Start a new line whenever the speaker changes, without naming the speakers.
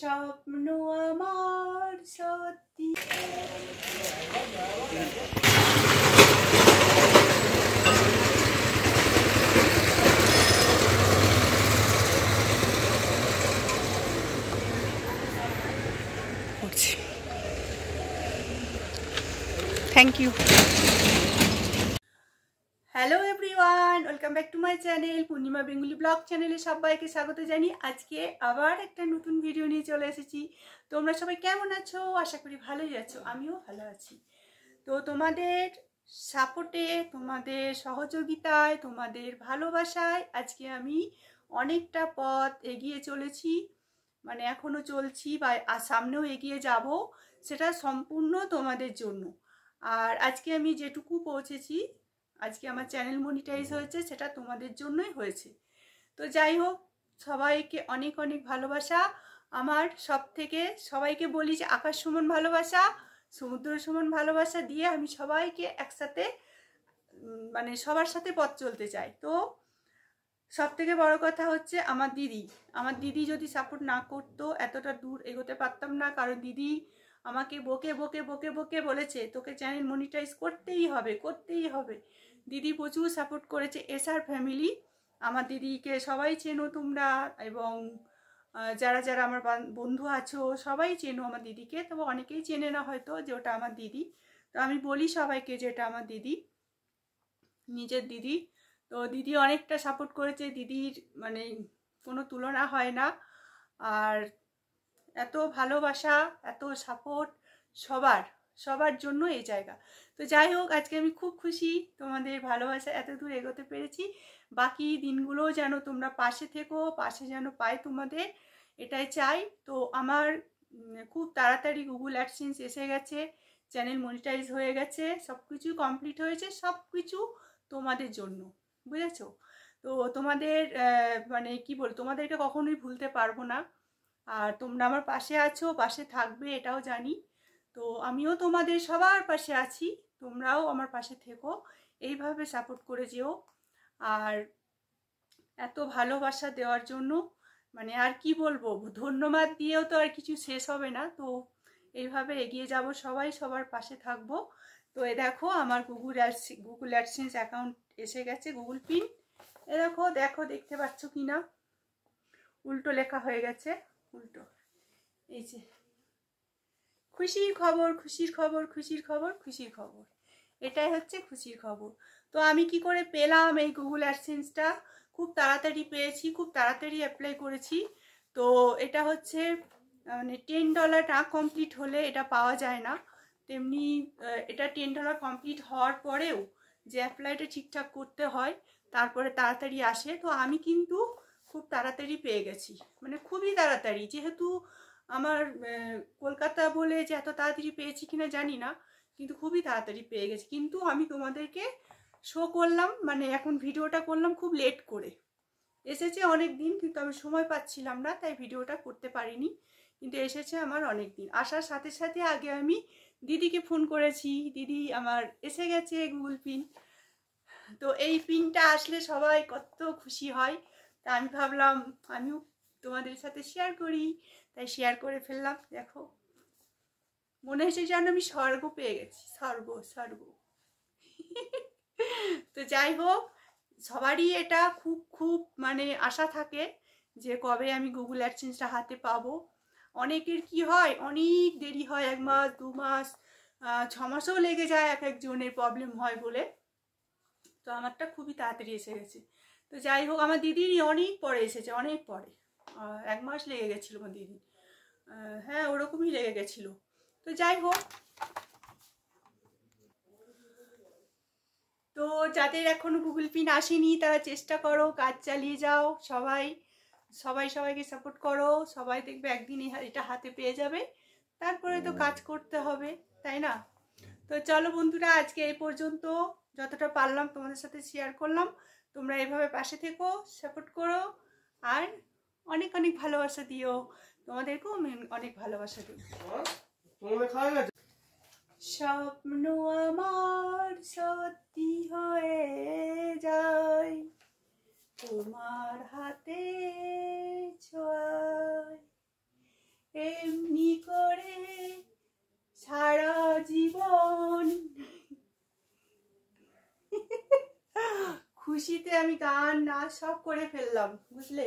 স্বপ্ন আমার সত্যি। Thank you. Hello everyone, welcome back to my channel Purnima Bengali blog চ্যানেলে সবাইকে স্বাগত জানিয়ে আজকে আবার একটা নতুন ভিডিও নিয়ে চলে এসেছি। তোমরা সবাই কেমন আছো? আশা করি ভালোই আছো, আমিও ভালো আছি। তো তোমাদের সাপোর্টে, তোমাদের সহযোগিতায়, তোমাদের ভালোবাসায় আজকে আমি অনেকটা পথ এগিয়ে চলেছি, মানে এখনও চলছি বা সামনেও এগিয়ে যাব, সেটা সম্পূর্ণ তোমাদের জন্য। আর আজকে আমি যেটুকু পৌঁছেছি, আজকে আমার চ্যানেল মনিটাইজ হয়েছে, সেটা তোমাদের জন্যই হয়েছে। তো যাই হোক, সবাইকে অনেক অনেক ভালোবাসা। আমার সব থেকে সবাইকে বলি যে আকাশ সমান ভালোবাসা, সমুদ্র সমান ভালোবাসা দিয়ে আমি সবাইকে একসাথে, মানে সবার সাথে পথ চলতে চাই। তো সব থেকে বড় কথা হচ্ছে আমার দিদি যদি সাপোর্ট না করতো এতটা দূর এগোতে পারতাম না। কারণ দিদি আমাকে বকে বকে বকে বকে বলেছে তোকে চ্যানেল মনিটাইজ করতেই হবে, করতেই হবে। দিদি প্রচুর সাপোর্ট করেছে। এসআর ফ্যামিলি, আমার দিদিকে সবাই চেনো তোমরা, এবং যারা যারা আমার বন্ধু আছো সবাই চেনো আমার দিদিকে, তবে অনেকেই চেনে না হয়তো যে ওটা আমার দিদি। তো আমি বলি সবাইকে যে এটা আমার দিদি, নিজের দিদি। তো দিদি অনেকটা সাপোর্ট করেছে, দিদির মানে কোনো তুলনা হয় না। আর এত ভালোবাসা, এত সাপোর্ট সবার জন্য এই জায়গা। তো যাই হোক, আজকে আমি খুব খুশি তোমাদের ভালোবাসা এত দূর এগোতে পেরেছি। বাকি দিনগুলো যেন তোমরা পাশে থেকো, পাশে যেন পাই তোমাদের, এটাই চাই। তো আমার খুব তাড়াতাড়ি গুগল অ্যাডসেন্স এসে গেছে, চ্যানেল মনিটাইজ হয়ে গেছে, সব কিছু কমপ্লিট হয়েছে, সব কিছু তোমাদের জন্য, বুঝেছো? তো তোমাদের মানে কি বল, তোমাদের এটা কখনোই ভুলতে পারবো না। আর তোমরা আমার পাশে আছো, পাশে থাকবে এটাও জানি। তো আমিও তোমাদের সবার পাশে আছি, তোমরাও আমার পাশে থেকো, এইভাবে সাপোর্ট করে যেও। আর এত ভালোবাসা দেওয়ার জন্য মানে আর কি বলবো, ধন্যবাদ দিয়েও তো আর কিছু শেষ হবে না। তো এইভাবে এগিয়ে যাব, সবাই সবার পাশে থাকবো। তো এ দেখো আমার গুগল অ্যাডসেন্স অ্যাকাউন্ট এসে গেছে, গুগল পিন। এ দেখো দেখো, দেখতে পাচ্ছ কি না, উল্টো লেখা হয়ে গেছে, উল্টো। এই যে খুশির খবর, খুশির খবর, খুশির খবর, খুশির খবর, এটাই হচ্ছে খুশির খবর। তো আমি কি করে পেলাম এই গুগল অ্যাডসেন্সটা? খুব তাড়াতাড়ি পেয়েছি, খুব তাড়াতাড়ি অ্যাপ্লাই করেছি। তো এটা হচ্ছে মানে $10 না কমপ্লিট হলে এটা পাওয়া যায় না। তেমনি এটা $10 কমপ্লিট হওয়ার পরেও যে অ্যাপ্লাইটা ঠিকঠাক করতে হয়, তারপরে তাড়াতাড়ি আসে। তো আমি কিন্তু খুব তাড়াতাড়ি পেয়ে গেছি, মানে খুবই তাড়াতাড়ি। যেহেতু আমার কলকাতা বলে যে এত তাড়াতাড়ি পেয়েছি কিনা জানি না, কিন্তু খুবই তাড়াতাড়ি পেয়ে গেছি। কিন্তু আমি তোমাদেরকে শো করলাম, মানে এখন ভিডিওটা করলাম খুব লেট করে, এসেছে অনেক দিন, কিন্তু আমি সময় পাচ্ছিলাম না, তাই ভিডিওটা করতে পারিনি। কিন্তু এসেছে আমার অনেক দিন। আসার সাথে সাথে আগে আমি দিদিকে ফোন করেছি, দিদি আমার এসে গেছে গুগল পিন। তো এই পিনটা আসলে সবাই কত খুশি হয়, তা আমি ভাবলাম আমিও তোমাদের সাথে শেয়ার করি, তাই শেয়ার করে ফেললাম। দেখো, মনে হচ্ছে যেন আমি স্বর্গ পেয়ে গেছি, স্বর্গ স্বর্গ। তো যাই হোক, সবারই এটা খুব খুব মানে আশা থাকে যে কবে আমি গুগল অ্যাডসেন্সটা হাতে পাবো। অনেকের কি হয়, অনেক দেরি হয়, 1 মাস 2 মাস 6 মাসও লেগে যায়, এক একজনের প্রবলেম হয় বলে। তো আমারটা খুবই তাড়াতাড়ি এসে গেছে। তো যাই হোক, আমার দিদিরই অনেক পরে এসেছে, অনেক পরে, 1 মাস লেগে গেছিলো আমার দিদি, হ্যাঁ ওরকমই লেগে গেছিলো। তো যাই হোক, তো যাদের এখনো গুগল পিন আসেনি তারা চেষ্টা করো, কাজ চালিয়ে যাও, সবাইকে সাপোর্ট করো, সবাই দেখবে একদিন এটা হাতে পেয়ে যাবে। তারপরে তো কাজ করতে হবে, তাই না? তো চলো বন্ধুরা, আজকে এই পর্যন্ত, যতটা পারলাম তোমাদের সাথে শেয়ার করলাম। তোমরা এভাবে পাশে থেকো, সাপোর্ট করো, আর অনেক অনেক ভালোবাসা দিও। তোমাদেরকেও আমি অনেক ভালোবাসা দিই। স্বপ্ন আমার সত্যি হয়ে যায় তোমার হাতে ছোঁয়ায়, খুশিতে আমি গান নাচ সব করে ফেললাম, বুঝলে।